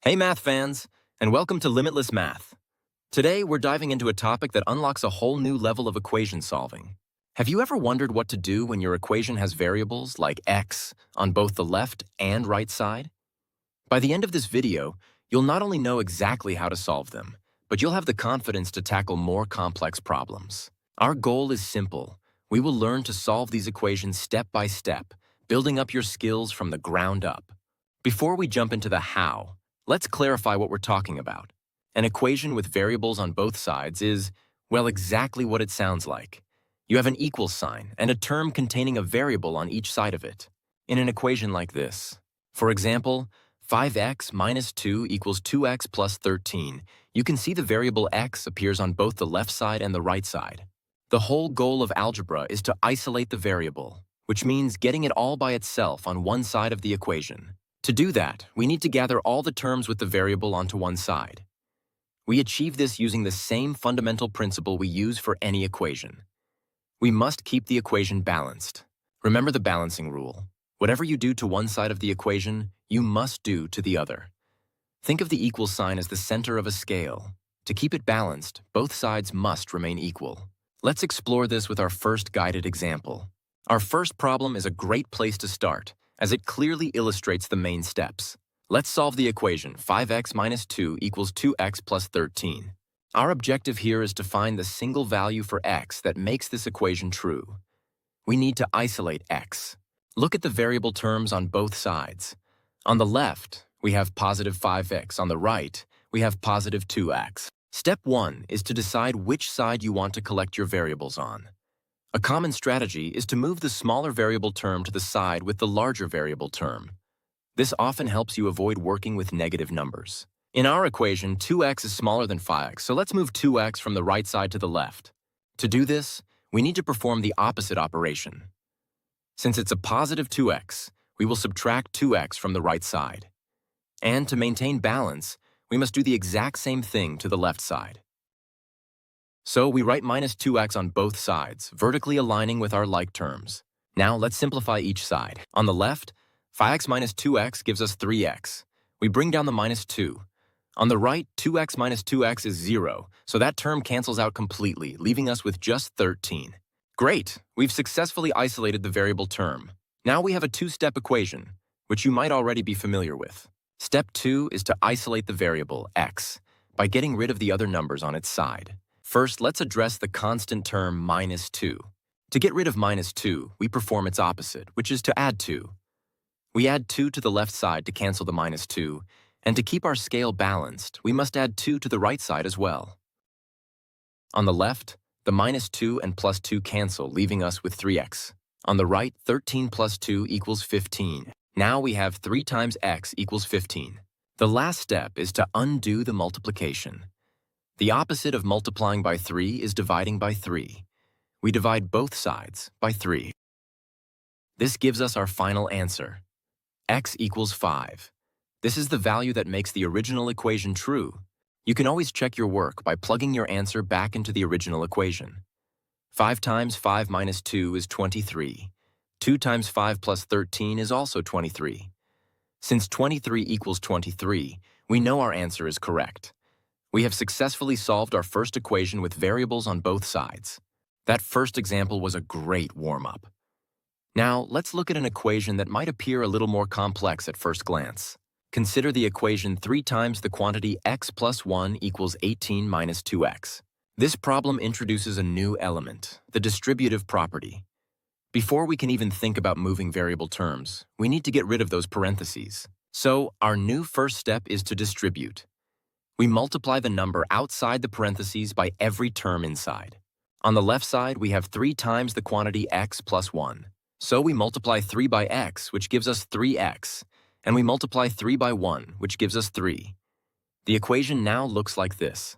Hey math fans, and welcome to Limitless Math. Today we're diving into a topic that unlocks a whole new level of equation solving. Have you ever wondered what to do when your equation has variables like x on both the left and right side? By the end of this video, you'll not only know exactly how to solve them, but you'll have the confidence to tackle more complex problems. Our goal is simple. We will learn to solve these equations step by step, building up your skills from the ground up. Before we jump into the how, let's clarify what we're talking about. An equation with variables on both sides is, well, exactly what it sounds like. You have an equal sign and a term containing a variable on each side of it. In an equation like this, for example, 5x minus 2 equals 2x plus 13, you can see the variable x appears on both the left side and the right side. The whole goal of algebra is to isolate the variable, which means getting it all by itself on one side of the equation. To do that, we need to gather all the terms with the variable onto one side. We achieve this using the same fundamental principle we use for any equation. We must keep the equation balanced. Remember the balancing rule. Whatever you do to one side of the equation, you must do to the other. Think of the equal sign as the center of a scale. To keep it balanced, both sides must remain equal. Let's explore this with our first guided example. Our first problem is a great place to start, as it clearly illustrates the main steps. Let's solve the equation 5x minus 2 equals 2x plus 13. Our objective here is to find the single value for x that makes this equation true. We need to isolate x. Look at the variable terms on both sides. On the left, we have positive 5x. On the right, we have positive 2x. Step 1 is to decide which side you want to collect your variables on. A common strategy is to move the smaller variable term to the side with the larger variable term. This often helps you avoid working with negative numbers. In our equation, 2x is smaller than 5x, so let's move 2x from the right side to the left. To do this, we need to perform the opposite operation. Since it's a positive 2x, we will subtract 2x from the right side. And to maintain balance, we must do the exact same thing to the left side. So we write minus 2x on both sides, vertically aligning with our like terms. Now let's simplify each side. On the left, 5x minus 2x gives us 3x. We bring down the minus 2. On the right, 2x minus 2x is 0, so that term cancels out completely, leaving us with just 13. Great! We've successfully isolated the variable term. Now we have a two-step equation, which you might already be familiar with. Step 2 is to isolate the variable, x, by getting rid of the other numbers on its side. First, let's address the constant term minus 2. To get rid of minus 2, we perform its opposite, which is to add 2. We add 2 to the left side to cancel the minus 2, and to keep our scale balanced, we must add 2 to the right side as well. On the left, the minus 2 and plus 2 cancel, leaving us with 3x. On the right, 13 plus 2 equals 15. Now we have 3 times x equals 15. The last step is to undo the multiplication. The opposite of multiplying by 3 is dividing by 3. We divide both sides by 3. This gives us our final answer. X equals 5. This is the value that makes the original equation true. You can always check your work by plugging your answer back into the original equation. 5 times 5 minus 2 is 23. 2 times 5 plus 13 is also 23. Since 23 equals 23, we know our answer is correct. We have successfully solved our first equation with variables on both sides. That first example was a great warm-up. Now, let's look at an equation that might appear a little more complex at first glance. Consider the equation 3 times the quantity x plus 1 equals 18 minus 2x. This problem introduces a new element, the distributive property. Before we can even think about moving variable terms, we need to get rid of those parentheses. So, our new first step is to distribute. We multiply the number outside the parentheses by every term inside. On the left side, we have 3 times the quantity x plus 1. So we multiply 3 by x, which gives us 3x, and we multiply 3 by 1, which gives us 3. The equation now looks like this.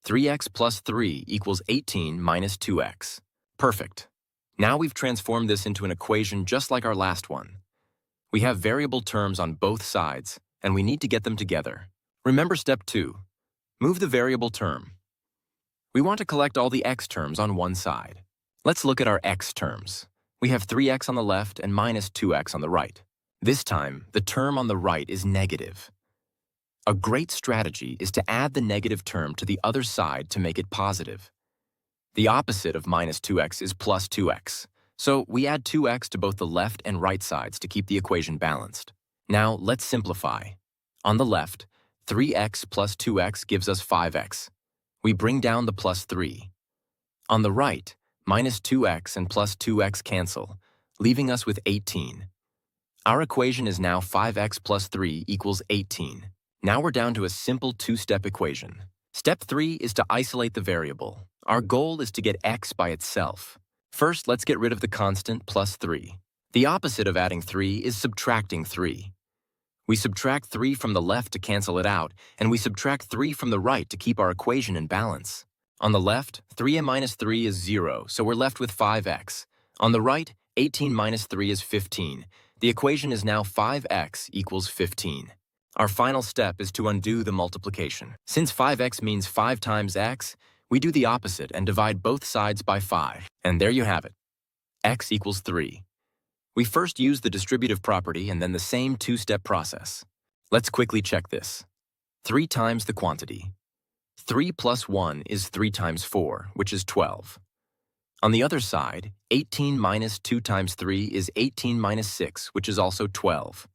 3x plus 3 equals 18 minus 2x. Perfect. Now we've transformed this into an equation just like our last one. We have variable terms on both sides, and we need to get them together. Remember step 2. Move the variable term. We want to collect all the x terms on one side. Let's look at our x terms. We have 3x on the left and minus 2x on the right. This time, the term on the right is negative. A great strategy is to add the negative term to the other side to make it positive. The opposite of minus 2x is plus 2x. So we add 2x to both the left and right sides to keep the equation balanced. Now let's simplify. On the left, 3x plus 2x gives us 5x. We bring down the plus 3. On the right, minus 2x and plus 2x cancel, leaving us with 18. Our equation is now 5x plus 3 equals 18. Now we're down to a simple two-step equation. Step 3 is to isolate the variable. Our goal is to get x by itself. First, let's get rid of the constant plus 3. The opposite of adding 3 is subtracting 3. We subtract 3 from the left to cancel it out, and we subtract 3 from the right to keep our equation in balance. On the left, 3 minus 3 is 0, so we're left with 5x. On the right, 18 minus 3 is 15. The equation is now 5x equals 15. Our final step is to undo the multiplication. Since 5x means 5 times x, we do the opposite and divide both sides by 5. And there you have it. X equals 3. We first use the distributive property and then the same two-step process. Let's quickly check this. 3 times the quantity. 3 plus 1 is 3 times 4, which is 12. On the other side, 18 minus 2 times 3 is 18 minus 6, which is also 12.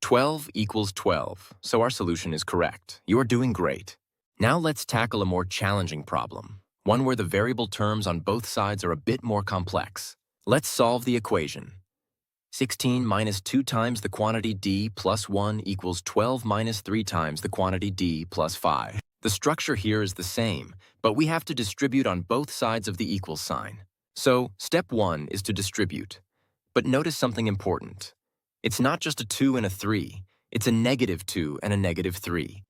12 equals 12, so our solution is correct. You are doing great. Now let's tackle a more challenging problem, one where the variable terms on both sides are a bit more complex. Let's solve the equation. 16 minus 2 times the quantity d plus 1 equals 12 minus 3 times the quantity d plus 5. The structure here is the same, but we have to distribute on both sides of the equal sign. So, step 1 is to distribute. But notice something important. It's not just a 2 and a 3, it's a negative 2 and a negative 3.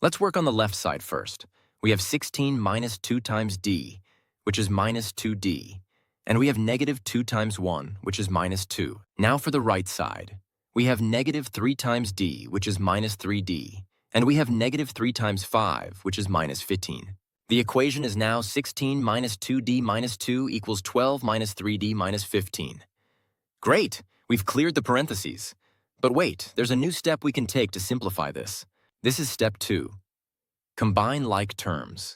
Let's work on the left side first. We have 16 minus 2 times d, which is minus 2d. And we have negative 2 times 1, which is minus 2. Now for the right side. We have negative 3 times d, which is minus 3d. And we have negative 3 times 5, which is minus 15. The equation is now 16 minus 2d minus 2 equals 12 minus 3d minus 15. Great! We've cleared the parentheses. But wait, there's a new step we can take to simplify this. This is step 2. Combine like terms.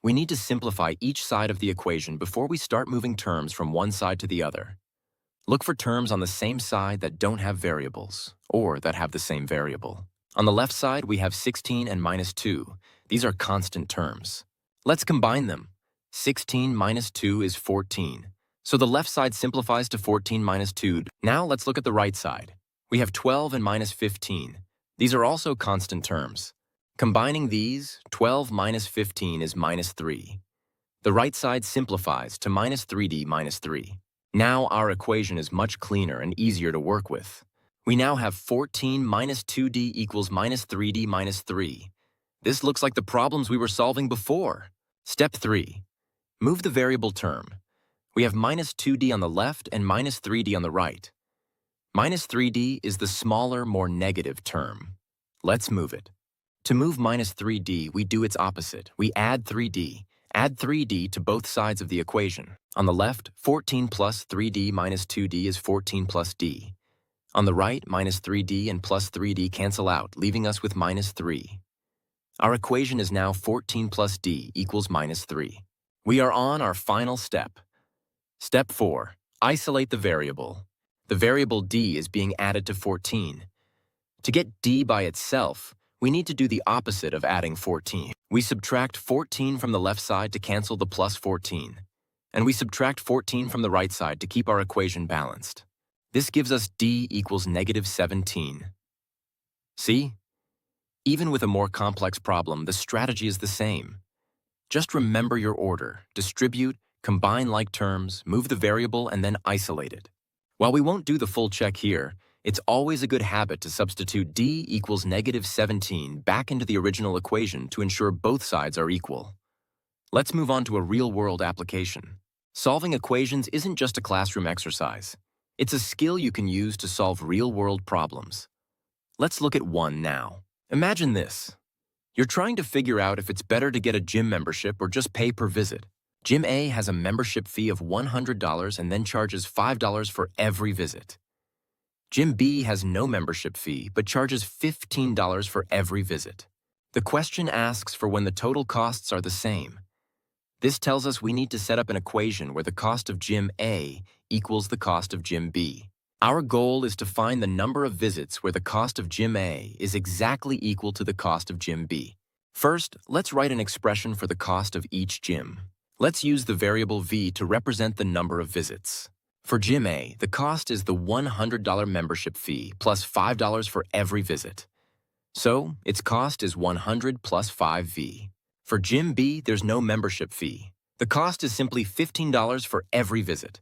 We need to simplify each side of the equation before we start moving terms from one side to the other. Look for terms on the same side that don't have variables, or that have the same variable. On the left side, we have 16 and minus 2. These are constant terms. Let's combine them. 16 minus 2 is 14. So the left side simplifies to 14 minus 2. Now let's look at the right side. We have 12 and minus 15. These are also constant terms. Combining these, 12 minus 15 is minus 3. The right side simplifies to minus 3d minus 3. Now our equation is much cleaner and easier to work with. We now have 14 minus 2d equals minus 3d minus 3. This looks like the problems we were solving before. Step 3. Move the variable term. We have minus 2d on the left and minus 3d on the right. Minus 3d is the smaller, more negative term. Let's move it. To move minus 3d, we do its opposite. We add 3d. Add 3d to both sides of the equation. On the left, 14 plus 3d minus 2d is 14 plus d. On the right, minus 3d and plus 3d cancel out, leaving us with minus 3. Our equation is now 14 plus d equals minus 3. We are on our final step. Step 4. Isolate the variable. The variable d is being added to 14. To get d by itself, we need to do the opposite of adding 14. We subtract 14 from the left side to cancel the plus 14. And we subtract 14 from the right side to keep our equation balanced. This gives us d equals negative 17. See? Even with a more complex problem, the strategy is the same. Just remember your order, distribute, combine like terms, move the variable, and then isolate it. While we won't do the full check here, it's always a good habit to substitute d equals negative 17 back into the original equation to ensure both sides are equal. Let's move on to a real-world application. Solving equations isn't just a classroom exercise. It's a skill you can use to solve real-world problems. Let's look at one now. Imagine this. You're trying to figure out if it's better to get a gym membership or just pay per visit. Gym A has a membership fee of $100 and then charges $5 for every visit. Gym B has no membership fee but charges $15 for every visit. The question asks for when the total costs are the same. This tells us we need to set up an equation where the cost of Gym A equals the cost of Gym B. Our goal is to find the number of visits where the cost of Gym A is exactly equal to the cost of Gym B. First, let's write an expression for the cost of each gym. Let's use the variable V to represent the number of visits. For Gym A, the cost is the $100 membership fee plus $5 for every visit. So, its cost is 100 plus 5V. For Gym B, there's no membership fee. The cost is simply $15 for every visit.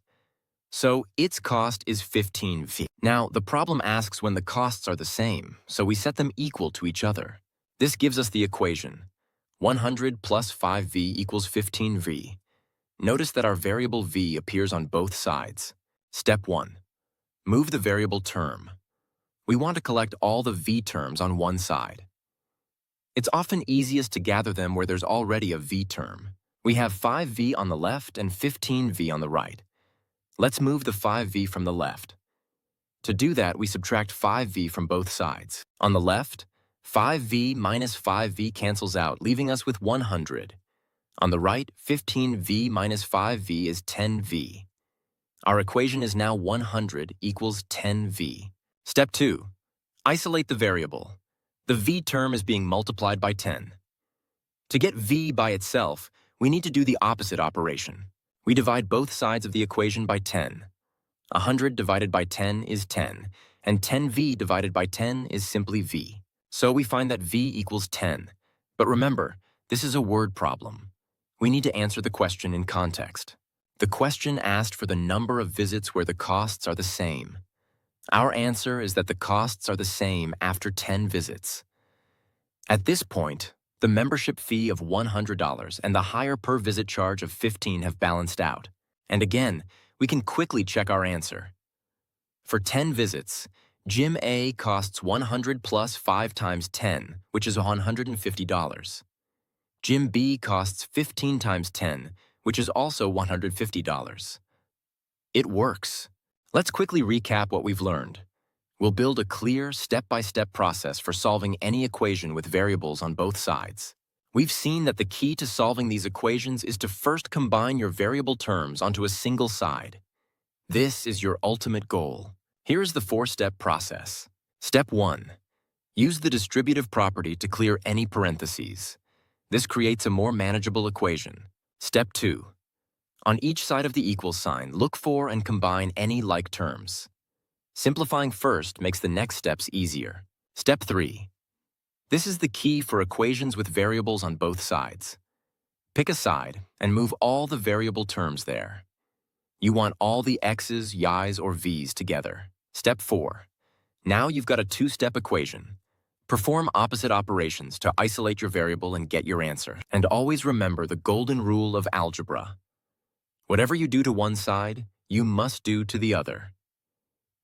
So, its cost is 15V. Now, the problem asks when the costs are the same, so we set them equal to each other. This gives us the equation. 100 plus 5V equals 15V. Notice that our variable V appears on both sides. Step 1. Move the variable term. We want to collect all the V terms on one side. It's often easiest to gather them where there's already a V term. We have 5V on the left and 15V on the right. Let's move the 5V from the left. To do that, we subtract 5V from both sides. On the left, 5V minus 5V cancels out, leaving us with 100. On the right, 15V minus 5V is 10V. Our equation is now 100 equals 10V. Step 2. Isolate the variable. The V term is being multiplied by 10. To get V by itself, we need to do the opposite operation. We divide both sides of the equation by 10. 100 divided by 10 is 10, and 10V divided by 10 is simply V. So we find that V equals 10. But remember, this is a word problem. We need to answer the question in context. The question asked for the number of visits where the costs are the same. Our answer is that the costs are the same after 10 visits. At this point, the membership fee of $100 and the higher per visit charge of $15 have balanced out. And again, we can quickly check our answer. For 10 visits, Gym A costs 100 plus 5 times 10, which is $150. Gym B costs 15 times 10, which is also $150. It works. Let's quickly recap what we've learned. We'll build a clear, step-by-step process for solving any equation with variables on both sides. We've seen that the key to solving these equations is to first combine your variable terms onto a single side. This is your ultimate goal. Here is the 4-step process. Step 1. Use the distributive property to clear any parentheses. This creates a more manageable equation. Step 2. On each side of the equal sign, look for and combine any like terms. Simplifying first makes the next steps easier. Step 3. This is the key for equations with variables on both sides. Pick a side and move all the variable terms there. You want all the x's, y's, or v's together. Step 4. Now you've got a 2-step equation. Perform opposite operations to isolate your variable and get your answer. And always remember the golden rule of algebra. Whatever you do to one side, you must do to the other.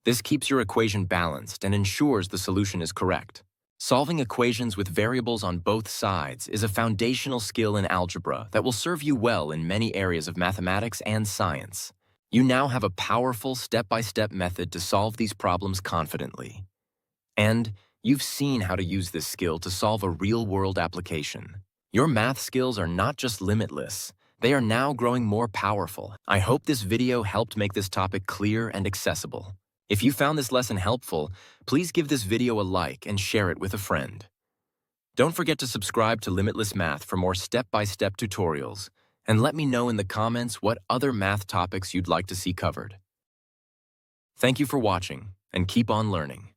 This keeps your equation balanced and ensures the solution is correct. Solving equations with variables on both sides is a foundational skill in algebra that will serve you well in many areas of mathematics and science. You now have a powerful step-by-step method to solve these problems confidently. And you've seen how to use this skill to solve a real-world application. Your math skills are not just limitless, they are now growing more powerful. I hope this video helped make this topic clear and accessible. If you found this lesson helpful, please give this video a like and share it with a friend. Don't forget to subscribe to Limitless Math for more step-by-step tutorials, and let me know in the comments what other math topics you'd like to see covered. Thank you for watching, and keep on learning.